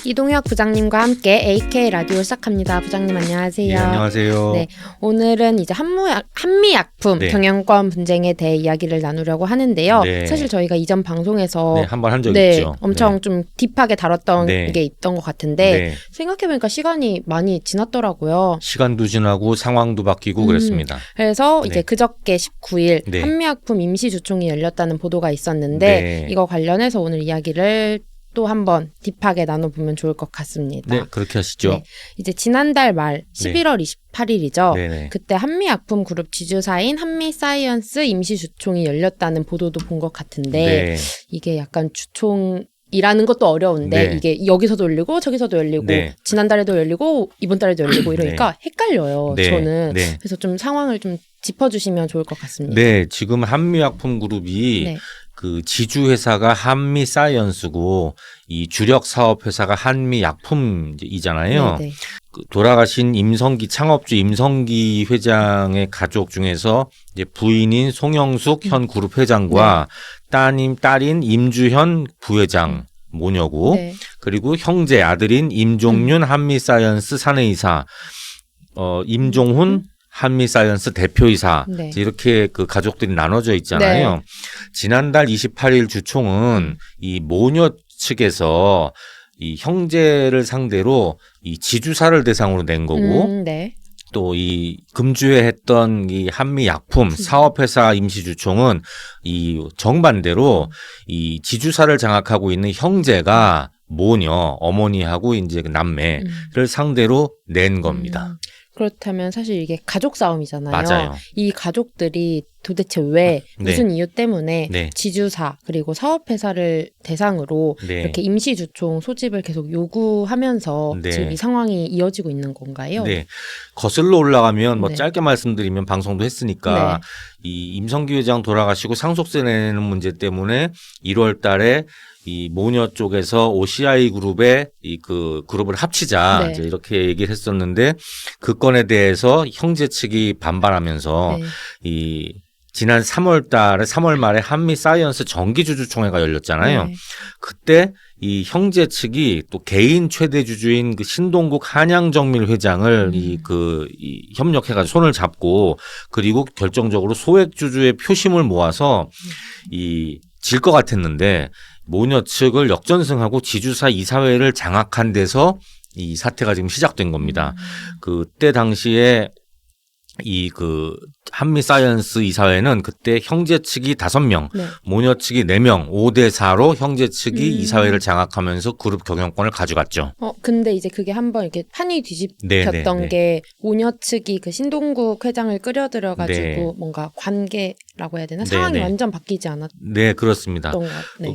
이동혁 부장님과 함께 AK 라디오 시작합니다. 부장님 안녕하세요. 네, 안녕하세요. 네, 오늘은 이제 한미약품 네. 경영권 분쟁에 대해 이야기를 나누려고 하는데요. 네. 사실 저희가 이전 방송에서 한번 한 적 있죠. 엄청 좀 딥하게 다뤘던 게 있던 것 같은데 생각해보니까 시간이 많이 지났더라고요. 시간도 지나고 상황도 바뀌고 그랬습니다. 그래서 이제 그저께 19일 네. 한미약품 임시주총이 열렸다는 보도가 있었는데 이거 관련해서 오늘 이야기를 또 한번 딥하게 나눠보면 좋을 것 같습니다. 네, 그렇게 하시죠. 네, 이제 지난달 말 11월 28일이죠. 네네. 그때 한미약품그룹 지주사인 한미사이언스 임시주총이 열렸다는 보도도 본 것 같은데 이게 약간 주총이라는 것도 어려운데 이게 여기서도 열리고 저기서도 열리고 지난달에도 열리고 이번 달에도 열리고 이러니까 헷갈려요. 저는. 그래서 좀 상황을 좀 짚어주시면 좋을 것 같습니다. 네, 지금 한미약품그룹이 그 지주 회사가 한미사이언스고 이 주력 사업 회사가 한미약품이잖아요. 그 돌아가신 창업주 임성기 회장의 가족 중에서 이제 부인인 송영숙 현 그룹 회장과 딸인 임주현 부회장 모녀고 그리고 형제 아들인 임종윤 한미사이언스 사내이사, 임종훈 한미사이언스 대표이사 이렇게 그 가족들이 나눠져 있잖아요. 지난달 28일 주총은 이 모녀 측에서 이 형제를 상대로 이 지주사를 대상으로 낸 거고 또 이 금주에 했던 이 한미약품 사업회사 임시주총은 이 정반대로 이 지주사를 장악하고 있는 형제가 모녀, 어머니하고 이제 남매를 상대로 낸 겁니다. 그렇다면 사실 이게 가족 싸움이잖아요. 맞아요. 이 가족들이 도대체 왜 무슨 이유 때문에 지주사 그리고 사업회사를 대상으로 이렇게 임시주총 소집을 계속 요구하면서 지금 이 상황이 이어지고 있는 건가요? 네. 거슬러 올라가면 뭐 짧게 말씀드리면 방송도 했으니까 이 임성기 회장 돌아가시고 상속세 내는 문제 때문에 1월 달에 이 모녀 쪽에서 OCI 그룹에 이 그 그룹을 합치자 이제 이렇게 얘기를 했었는데 그 건에 대해서 형제 측이 반발하면서 이 지난 3월 말에 한미사이언스 정기주주총회가 열렸잖아요. 그때 이 형제 측이 또 개인 최대 주주인 그 신동국 한양정밀 회장을 이 협력해가지고 손을 잡고 그리고 결정적으로 소액 주주의 표심을 모아서 질 것 같았는데 모녀 측을 역전승하고 지주사 이사회를 장악한 데서 이 사태가 지금 시작된 겁니다. 그때 당시에 한미사이언스 이사회는 그때 형제 측이 5명, 모녀 측이 4명, 5대4로 형제 측이 이사회를 장악하면서 그룹 경영권을 가져갔죠. 근데 이제 그게 한번 이렇게 판이 뒤집혔던 게 모녀 측이 그 신동국 회장을 끌어들여가지고 뭔가 관계라고 해야 되나? 상황이 완전 바뀌지 않았던 네, 그렇습니다.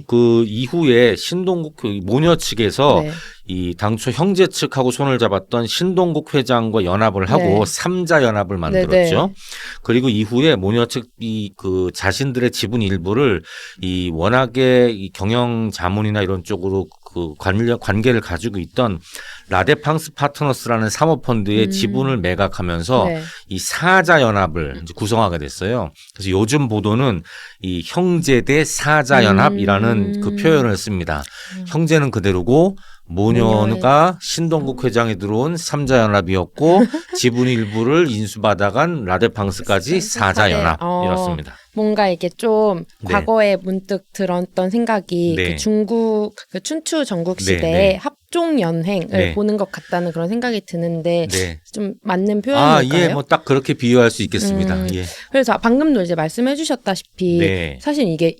그 이후에 신동국 모녀 측에서 이 당초 형제 측하고 손을 잡았던 신동국 회장과 연합을 하고 3자 연합을 만들었죠. 그리고 이후에 모녀 측이 그 자신들의 지분 일부를 이 워낙에 이 경영 자문이나 이런 쪽으로 그 관계를 가지고 있던 라데팡스 파트너스라는 사모펀드의 지분을 매각하면서 이 4자 연합을 이제 구성하게 됐어요. 그래서 요즘 보도는 이 형제 대 4자 연합이라는 그 표현을 씁니다. 형제는 그대로고 모녀가 신동국 회장에 들어온 3자 연합이었고 지분 일부를 인수받아간 라데팡스까지 4자 연합 이렇습니다. 뭔가 이게 좀 과거에 문득 들었던 생각이 그 중국 그 춘추 전국 시대의 합종 연행을 보는 것 같다는 그런 생각이 드는데 좀 맞는 표현일까요? 뭐 딱 그렇게 비유할 수 있겠습니다. 그래서 방금도 이제 말씀해 주셨다시피 사실 이게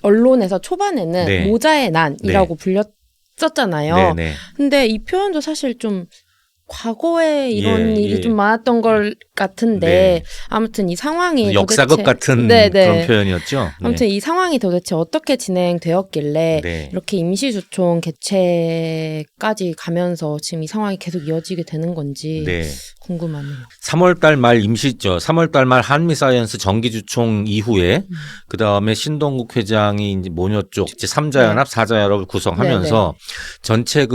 언론에서 초반에는 모자의 난이라고 불렸었잖아요. 근데 이 표현도 사실 좀 과거에 이런 일이 좀 많았던 걸 같은데 아무튼 이 상황이 역사극 같은 그런 표현이었죠. 아무튼 이 상황이 도대체 어떻게 진행되었길래 이렇게 임시주총 개최까지 가면서 지금 이 상황이 계속 이어지게 되는 건지 궁금하네요. 3월 달 말 한미사이언스 정기주총 이후에 그다음에 신동국 회장이 이제 모녀 쪽 이제 3자 연합, 4자 연합을 구성하면서 전체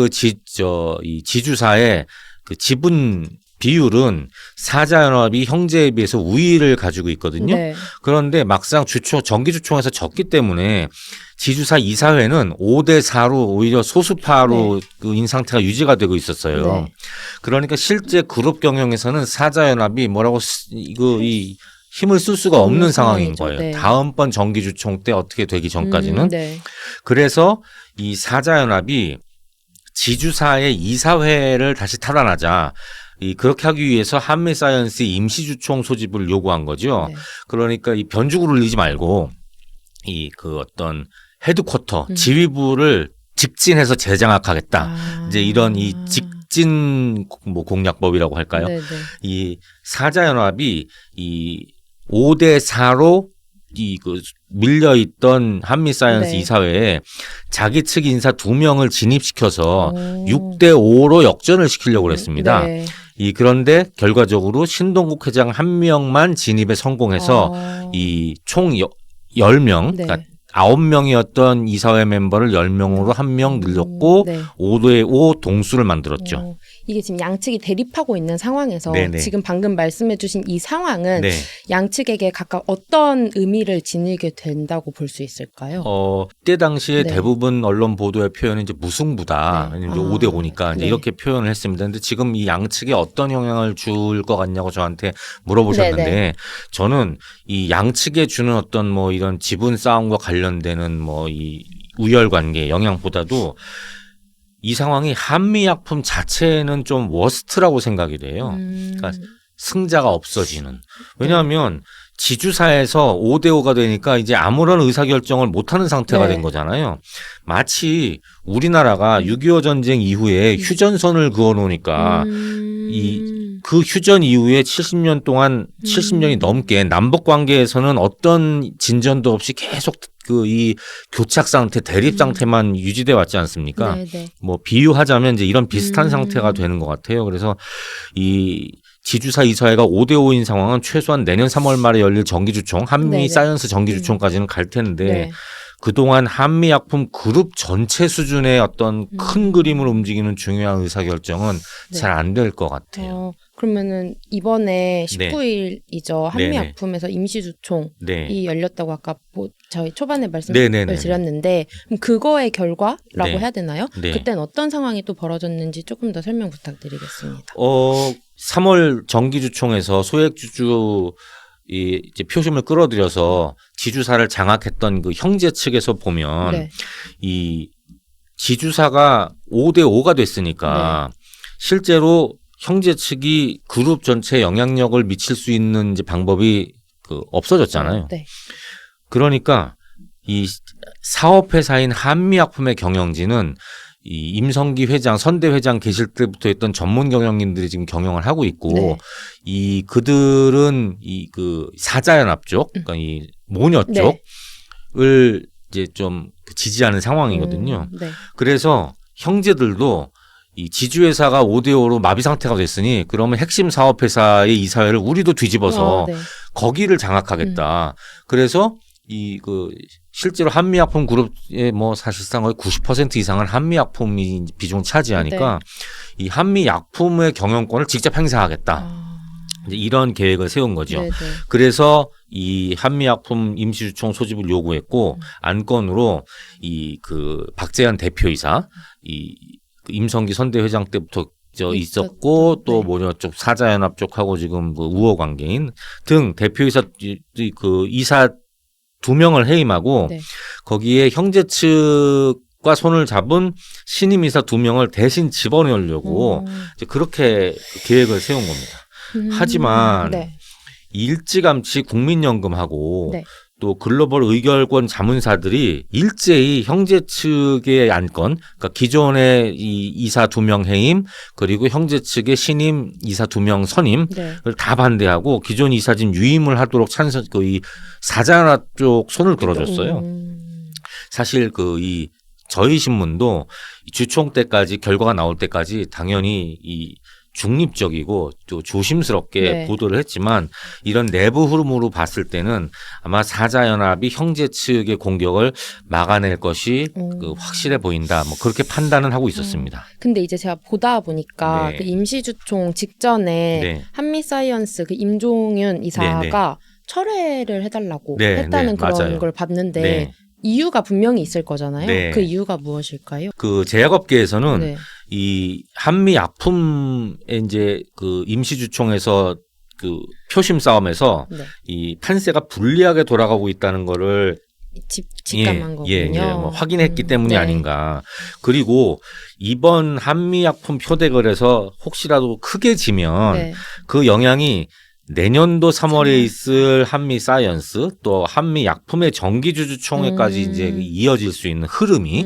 이 지주사의 그 지분 비율은 사자연합이 형제에 비해서 우위를 가지고 있거든요. 네. 그런데 막상 정기주총에서 졌기 때문에 지주사 이사회는 5대4로 오히려 소수파로 인 상태가 유지가 되고 있었어요. 네. 그러니까 실제 그룹 경영에서는 사자연합이 뭐라고 이 힘을 쓸 수가 없는 상황인 거예요. 네. 다음번 정기주총 때 어떻게 되기 전까지는. 네. 그래서 이 사자연합이 지주사의 이사회를 다시 탈환하자. 그렇게 하기 위해서 한미사이언스 임시주총 소집을 요구한 거죠. 네. 그러니까 이 변죽을 울리지 말고 어떤 헤드쿼터 지휘부를 직진해서 재장악하겠다. 이제 이런 이 직진 공략법이라고 할까요? 네네. 이 사자연합이 5대4로 밀려있던 한미사이언스 네. 이사회에 자기 측 인사 2명을 진입시켜서 6대5로 역전을 시키려고 했습니다. 네. 그런데 결과적으로 신동국 회장 1명만 진입에 성공해서 이 총 10명, 네. 그러니까 9명이었던 이사회 멤버를 10명으로 1명 늘렸고 네. 5대5 동수를 만들었죠. 이게 지금 양측이 대립하고 있는 상황에서 네네. 지금 방금 말씀해 주신 이 상황은 네. 양측에게 각각 어떤 의미를 지니게 된다고 볼 수 있을까요? 그때 당시에 네. 대부분 언론 보도의 표현은 이제 무승부다. 네. 왜냐면 5대5니까 이제 네. 이렇게 표현을 했습니다. 근데 지금 이 양측에 어떤 영향을 줄 것 같냐고 저한테 물어보셨는데 네네. 저는 이 양측에 주는 어떤 뭐 이런 지분 싸움과 관련되는 뭐 이 우열 관계 영향보다도 이 상황이 한미약품 자체는 좀 워스트라고 생각이 돼요. 그러니까 승자가 없어지는. 왜냐하면 지주사에서 5대5가 되니까 이제 아무런 의사결정을 못하는 상태가 네. 된 거잖아요. 마치 우리나라가 6.25 전쟁 이후에 휴전선을 그어놓으니까 그 휴전 이후에 70년 동안 70년이 넘게 남북 관계에서는 어떤 진전도 없이 계속 이 교착 상태, 대립 상태만 유지돼 왔지 않습니까? 네네. 뭐 비유하자면 이제 이런 비슷한 상태가 되는 것 같아요. 그래서 이 지주사 이사회가 5대5인 상황은 최소한 내년 3월 말에 열릴 정기주총, 한미 네네. 사이언스 정기주총까지는 갈 텐데 네. 그동안 한미약품 그룹 전체 수준의 어떤 큰 그림을 움직이는 중요한 의사결정은 네. 잘 안 될 것 같아요. 그러면은 이번에 네. 19일이죠. 한미약품에서 임시주총이 네. 열렸다고 아까 저희 초반에 네네네. 말씀을 드렸는데 그럼 그거의 결과라고 네. 해야 되나요? 네. 그땐 어떤 상황이 또 벌어졌는지 조금 더 설명 부탁드리겠습니다. 3월 정기주총에서 소액주주 이제 표심을 끌어들여서 지주사를 장악했던 그 형제 측에서 보면 네. 이 지주사가 5대5가 됐으니까 실제로 형제 측이 그룹 전체에 영향력을 미칠 수 있는 이제 방법이 없어졌잖아요. 네. 그러니까 이 사업회사인 한미약품의 경영진은 이 임성기 회장, 선대 회장 계실 때부터 했던 전문 경영인들이 지금 경영을 하고 있고 네. 그들은 사자연합 쪽, 그러니까 이 모녀 네. 쪽을 이제 좀 지지하는 상황이거든요. 네. 그래서 형제들도 이 지주회사가 5대5로 마비 상태가 됐으니 그러면 핵심 사업회사의 이사회를 우리도 뒤집어서 네. 거기를 장악하겠다. 그래서 실제로 한미약품 그룹의 뭐 사실상 거의 90% 이상은 한미약품이 비중 차지하니까 이 한미약품의 경영권을 직접 행사하겠다. 이제 이런 계획을 세운 거죠. 네네. 그래서 이 한미약품 임시주총 소집을 요구했고 안건으로 박재현 대표이사 임성기 선대 회장 때부터 있었고 또 모녀 쪽 사자연합 쪽하고 지금 우호 관계인 등 대표이사 이사 2명을 해임하고 거기에 형제 측과 손을 잡은 신임이사 2명을 대신 집어넣으려고 이제 그렇게 계획을 세운 겁니다. 하지만 일찌감치 국민연금하고 또 글로벌 의결권 자문사들이 일제히 형제 측의 안건, 그러니까 기존의 이 이사 2명 해임 그리고 형제 측의 신임 이사 2명 선임을 다 반대하고 기존 이사진 유임을 하도록 이 사자연합 쪽 손을 끌어줬어요. 사실 저희 신문도 주총 때까지 결과가 나올 때까지 당연히 이 중립적이고 또 조심스럽게 네. 보도를 했지만 이런 내부 흐름으로 봤을 때는 아마 사자연합이 형제 측의 공격을 막아낼 것이 그 확실해 보인다. 뭐 그렇게 판단은 하고 있었습니다. 근데 이제 제가 보다 보니까 네. 그 임시주총 직전에 네. 한미사이언스 그 임종윤 이사가 네, 네. 철회를 해달라고 네, 했다는 네, 그런 맞아요. 걸 봤는데 네. 이유가 분명히 있을 거잖아요. 네. 그 이유가 무엇일까요? 그 제약업계에서는 네. 이 한미 약품의 이제 그 임시주총에서 그 표심 싸움에서 네. 이 판세가 불리하게 돌아가고 있다는 거를 직감한 거군요. 뭐 확인했기 때문이 네. 아닌가. 그리고 이번 한미 약품 표대결에서 혹시라도 크게 지면 네. 그 영향이 내년도 3월에 있을 한미 사이언스 또 한미 약품의 정기주주총회까지 이제 이어질 수 있는 흐름이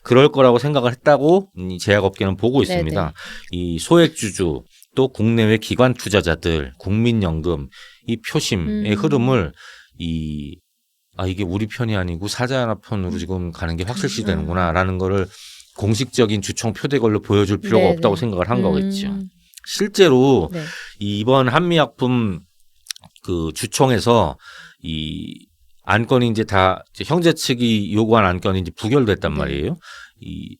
그럴 거라고 생각을 했다고 이 제약업계는 보고 있습니다. 네네. 이 소액주주 또 국내외 기관 투자자들, 국민연금 이 표심의 흐름을 이게 우리 편이 아니고 사자연합 편으로 지금 가는 게 확실시 되는구나라는 거를 공식적인 주총 표대걸로 보여줄 필요가 네네. 없다고 생각을 한 거겠죠. 실제로 네. 이번 한미약품 그 주총에서 이 안건이 이제 다 이제 형제 측이 요구한 안건이 이제 부결됐단 말이에요. 이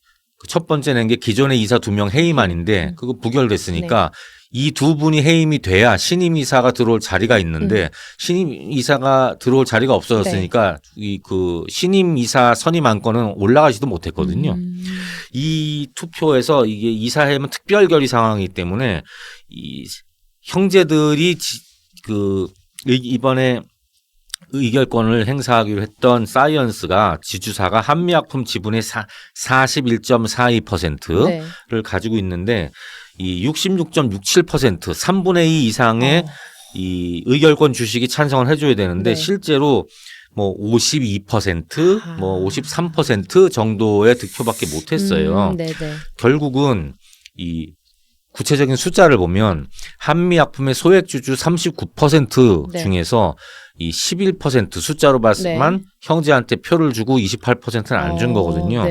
첫 번째 낸 게 기존의 이사 2명 해임안인데 그거 부결됐으니까 이 두 분이 해임이 돼야 신임 이사가 들어올 자리가 있는데 신임 이사가 들어올 자리가 없어졌으니까 이 그 신임 이사 선임 안건은 올라가지도 못했거든요. 이 투표에서 이게 이사회면 특별결의 상황이기 때문에 이 형제들이 그 이번에 의결권을 행사하기로 했던 사이언스가 지주사가 한미약품 지분의 41.42%를 가지고 있는데 이 66.67% 3분의 2 이상의 이 의결권 주식이 찬성을 해줘야 되는데 실제로 뭐 52%, 뭐 53% 정도의 득표밖에 못했어요. 결국은 이 구체적인 숫자를 보면 한미약품의 소액주주 39% 중에서 이 11% 숫자로 봤으면 형제한테 표를 주고 28%는 안 준 거거든요.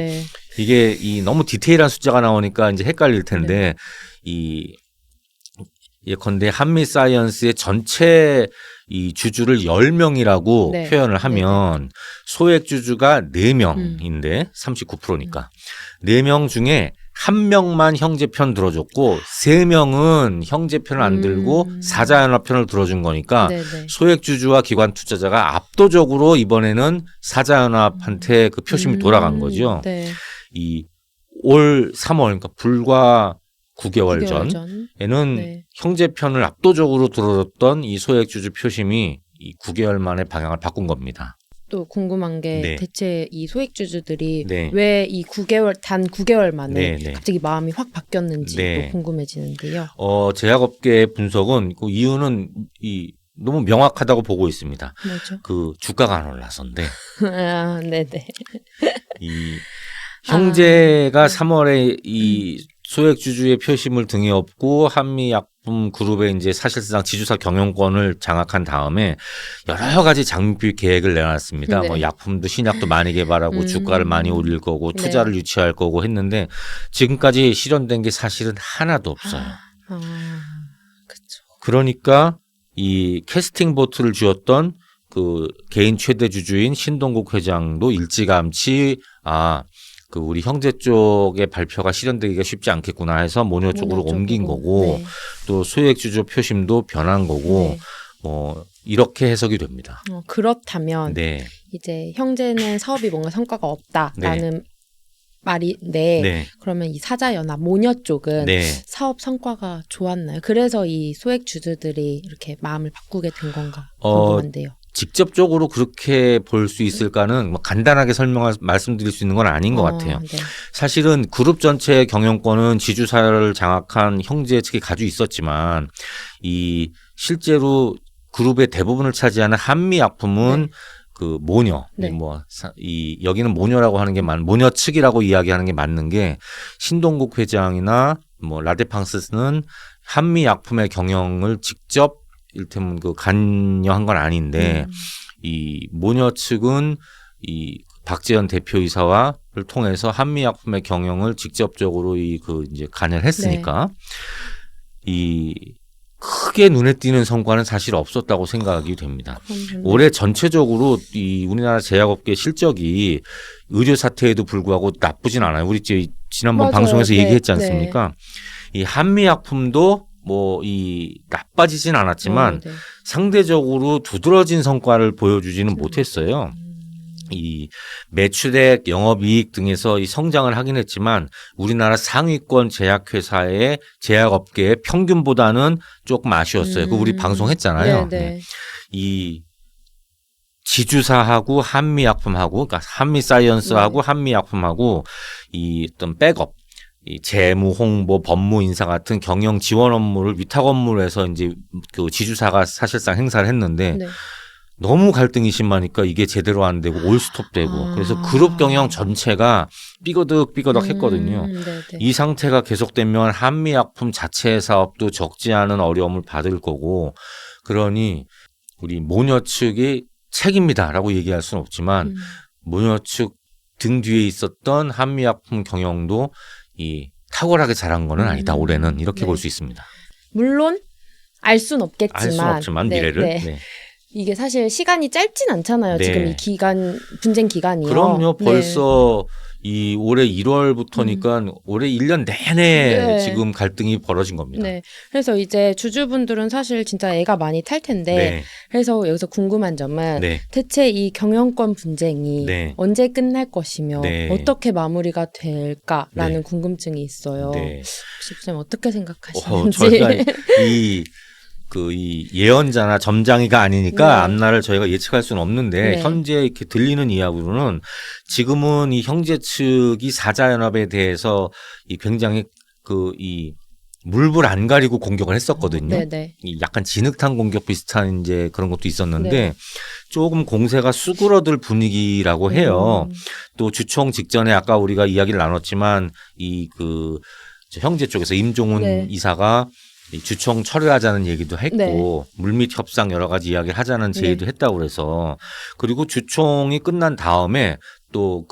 이게 이 너무 디테일한 숫자가 나오니까 이제 헷갈릴 텐데 예컨대 한미 사이언스의 전체 이 주주를 10명이라고 표현을 하면 소액 주주가 4명인데 39%니까 4명 중에 1명만 형제 편 들어줬고 3명은 형제 편을 안 들고 사자연합 편을 들어준 거니까 소액 주주와 기관 투자자가 압도적으로 이번에는 사자연합한테 그 표심이 돌아간 거죠. 이 올 3월 그러니까 불과 9개월 전에는 형제 편을 압도적으로 들어줬던 이 소액 주주 표심이 이 9개월 만에 방향을 바꾼 겁니다. 또 궁금한 게 대체 이 소액주주들이 왜 이 9개월 단 9개월 만에 갑자기 마음이 확 바뀌었는지 또 궁금해지는데요. 제약업계의 분석은 그 이유는 이 너무 명확하다고 보고 있습니다. 뭐죠? 그 주가가 안 올라서인데. 이 형제가 3월에 이 소액주주의 표심을 등에 업고 한미약품 그룹의 이제 사실상 지주사 경영권을 장악한 다음에 여러 가지 장밋빛 계획을 내놨습니다. 뭐 약품도 신약도 많이 개발하고 주가를 많이 올릴 거고 투자를 유치할 거고 했는데 지금까지 실현된 게 사실은 하나도 없어요. 그러니까 이 캐스팅 보트를 쥐었던 그 개인 최대 주주인 신동국 회장도 일찌감치 그 우리 형제 쪽의 발표가 실현되기가 쉽지 않겠구나 해서 모녀 쪽으로 옮긴 거고 또 소액 주주 표심도 변한 거고 뭐 이렇게 해석이 됩니다. 그렇다면 이제 형제는 사업이 뭔가 성과가 없다라는 말인데 그러면 이 사자연합 모녀 쪽은 사업 성과가 좋았나요? 그래서 이 소액 주주들이 이렇게 마음을 바꾸게 된 건가 궁금한데요. 직접적으로 그렇게 볼 수 있을까는 뭐 간단하게 말씀드릴 수 있는 건 아닌 것 같아요. 사실은 그룹 전체의 경영권은 지주사를 장악한 형제 측이 가지고 있었지만 이 실제로 그룹의 대부분을 차지하는 한미약품은 그 모녀, 이 여기는 모녀라고 하는 게 모녀 측이라고 이야기하는 게 맞는 게 신동국 회장이나 뭐 라데팡스는 한미약품의 경영을 직접 일테면 그 관여한 건 아닌데 이 모녀 측은 이 박재현 대표이사와를 통해서 한미약품의 경영을 직접적으로 이 그 이제 관여를 했으니까 이 크게 눈에 띄는 성과는 사실 없었다고 생각이 됩니다. 올해 전체적으로 이 우리나라 제약업계 실적이 의료 사태에도 불구하고 나쁘진 않아요. 우리 지난번 맞아요. 방송에서 네, 얘기했지 않습니까? 이 한미약품도 뭐 이 나빠지진 않았지만 네. 상대적으로 두드러진 성과를 보여주지는 못했어요. 이 매출액, 영업이익 등에서 이 성장을 하긴 했지만 우리나라 상위권 제약회사의 제약업계의 평균보다는 조금 아쉬웠어요. 그거 우리 방송했잖아요. 네, 네. 이 지주사하고 한미약품하고, 그러니까 한미사이언스하고 한미약품하고 이 어떤 백업, 이 재무, 홍보, 법무 인사 같은 경영 지원 업무를 위탁 업무로 해서 이제 그 지주사가 사실상 행사를 했는데 네. 너무 갈등이 심하니까 이게 제대로 안 되고 올스톱되고 그래서 그룹 경영 전체가 삐거덕 했거든요. 이 상태가 계속되면 한미약품 자체 사업도 적지 않은 어려움을 받을 거고 그러니 우리 모녀 측이 책임이다라고 얘기할 수는 없지만 모녀 측 등 뒤에 있었던 한미약품 경영도 이 탁월하게 잘한 거는 아니다. 올해는 이렇게 볼 수 있습니다. 물론 알 수는 없겠지만, 알 수는 없지만 미래를. 네. 이게 사실 시간이 짧진 않잖아요. 네. 지금 이 기간 분쟁 기간이요. 그럼요. 벌써 이 올해 1월부터니까 올해 1년 내내 지금 갈등이 벌어진 겁니다. 네. 그래서 이제 주주분들은 사실 진짜 애가 많이 탈 텐데 그래서 여기서 궁금한 점은 대체 이 경영권 분쟁이 언제 끝날 것이며 어떻게 마무리가 될까라는 궁금증이 있어요. 혹시 부장님 어떻게 생각하시는지. 저희가 이 예언자나 점장이가 아니니까 앞날을 저희가 예측할 수는 없는데 현재 이렇게 들리는 이야기로는 지금은 이 형제 측이 사자연합에 대해서 이 굉장히 이 물불 안 가리고 공격을 했었거든요. 이 약간 진흙탕 공격 비슷한 이제 그런 것도 있었는데 조금 공세가 수그러들 분위기라고 해요. 또 주총 직전에 아까 우리가 이야기를 나눴지만 형제 쪽에서 임종훈 이사가 이 주총 철회하자는 얘기도 했고 물밑 협상 여러 가지 이야기를 하자는 제의도 했다고 그래서 그리고 주총이 끝난 다음에 또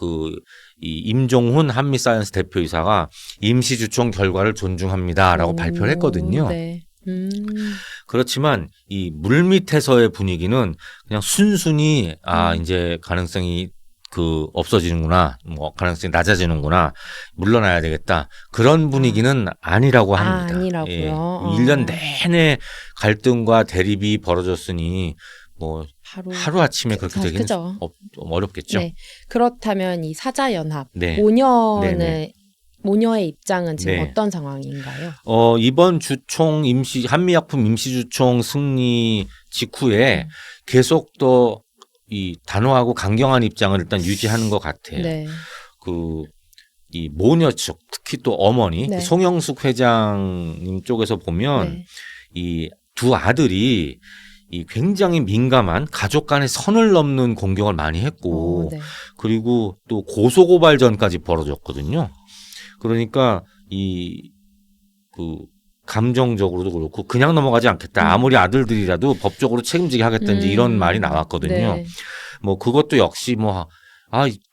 이 임종훈 한미사이언스 대표이사가 임시 주총 결과를 존중합니다라고 발표를 했거든요. 그렇지만 이 물밑에서의 분위기는 그냥 순순히 이제 가능성이 없어지는구나, 뭐 가능성이 낮아지는구나, 물러나야 되겠다. 그런 분위기는 아니라고 합니다. 아니라고요. 1년 내내 갈등과 대립이 벌어졌으니 뭐 하루아침에 그렇게 되기는 어렵겠죠. 그렇다면 이 사자연합, 모녀의 입장은 지금 어떤 상황인가요? 이번 주총 한미약품 임시주총 승리 직후에 계속 더 이 단호하고 강경한 입장을 일단 유지하는 것 같아요. 이 모녀 측, 특히 또 어머니 송영숙 회장님 쪽에서 보면 이 두 아들이 이 굉장히 민감한 가족 간의 선을 넘는 공격을 많이 했고 그리고 또 고소고발전까지 벌어졌거든요. 그러니까 감정적으로도 그렇고 그냥 넘어가지 않겠다. 아무리 아들들이라도 법적으로 책임지게 하겠다. 이제 이런 말이 나왔거든요. 뭐 그것도 역시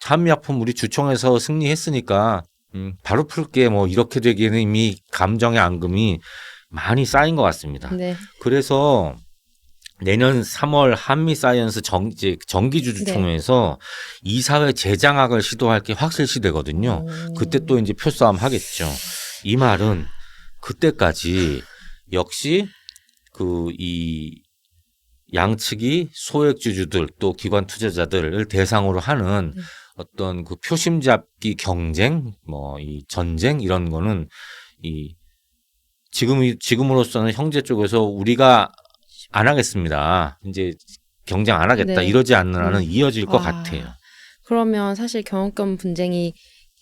한미약품 우리 주총에서 승리했으니까 바로 풀게 뭐 이렇게 되기에는 이미 감정의 앙금이 많이 쌓인 것 같습니다. 그래서 내년 3월 한미사이언스 정기주주총회에서 이사회 재장악을 시도할 게 확실시되거든요. 그때 또 이제 표싸움 하겠죠. 이 말은 그때까지 역시 이 양측이 소액주주들 또 기관 투자자들을 대상으로 하는 어떤 표심 잡기 경쟁, 이 전쟁 이런 거는 지금으로서는 형제 쪽에서 우리가 안 하겠습니다. 이제 경쟁 안 하겠다 이러지 않는 한은 이어질 것 같아요. 그러면 사실 경영권 분쟁이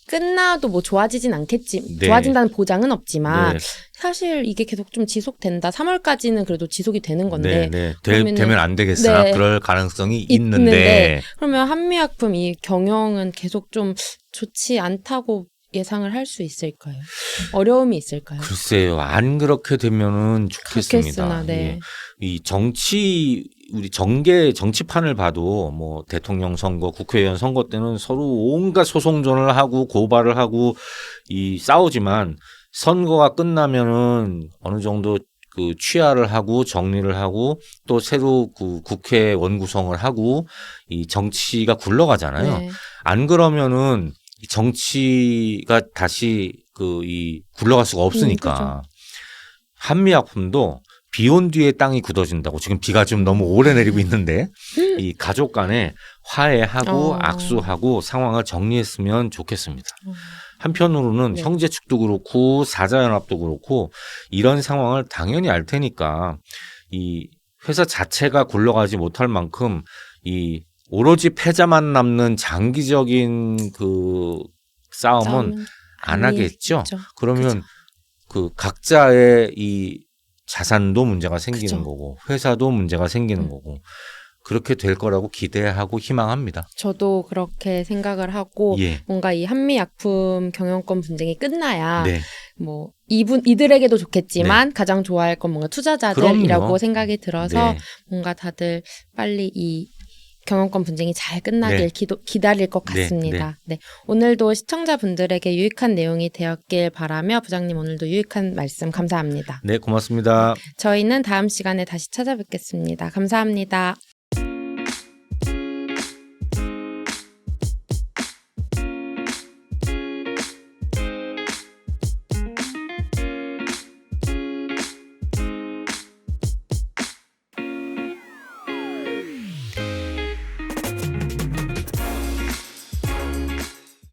끝나도 뭐 좋아지진 않겠지. 좋아진다는 보장은 없지만 사실 이게 계속 좀 지속된다. 3월까지는 그래도 지속이 되는 건데 되면 안 되겠으나 그럴 가능성이 있는데 그러면 한미약품 이 경영은 계속 좀 좋지 않다고 예상을 할 수 있을까요? 어려움이 있을까요? 글쎄요. 안 그렇게 되면은 좋겠습니다. 이 우리 정치판을 봐도 뭐 대통령 선거, 국회의원 선거 때는 서로 온갖 소송전을 하고 고발을 하고 싸우지만 선거가 끝나면은 어느 정도 그 취하를 하고 정리를 하고 또 새로 그 국회 원구성을 하고 이 정치가 굴러가잖아요. 네. 안 그러면은 이 정치가 다시 그 이 굴러갈 수가 없으니까 그렇죠. 한미약품도 비 온 뒤에 땅이 굳어진다고 지금 비가 좀 너무 오래 내리고 있는데 이 가족 간에 화해하고 악수하고 상황을 정리했으면 좋겠습니다. 한편으로는 네. 형제 측도 그렇고 사자연합도 그렇고 이런 상황을 당연히 알 테니까 이 회사 자체가 굴러가지 못할 만큼 이 오로지 패자만 남는 장기적인 그 싸움은 안 하겠죠. 그러면 그 각자의 이 자산도 문제가 생기는 그쵸. 거고 회사도 문제가 생기는 거고 그렇게 될 거라고 기대하고 희망합니다. 저도 그렇게 생각을 하고 예. 뭔가 이 한미약품 경영권 분쟁이 끝나야 네. 뭐 이들에게도 좋겠지만 가장 좋아할 건 뭔가 투자자들이라고 그럼요. 생각이 들어서 네. 뭔가 다들 빨리 이 경영권 분쟁이 잘 끝나길 네. 기다릴 것 네, 같습니다. 네. 오늘도 시청자분들에게 유익한 내용이 되었길 바라며 부장님 오늘도 유익한 말씀 감사합니다. 네, 고맙습니다. 저희는 다음 시간에 다시 찾아뵙겠습니다. 감사합니다.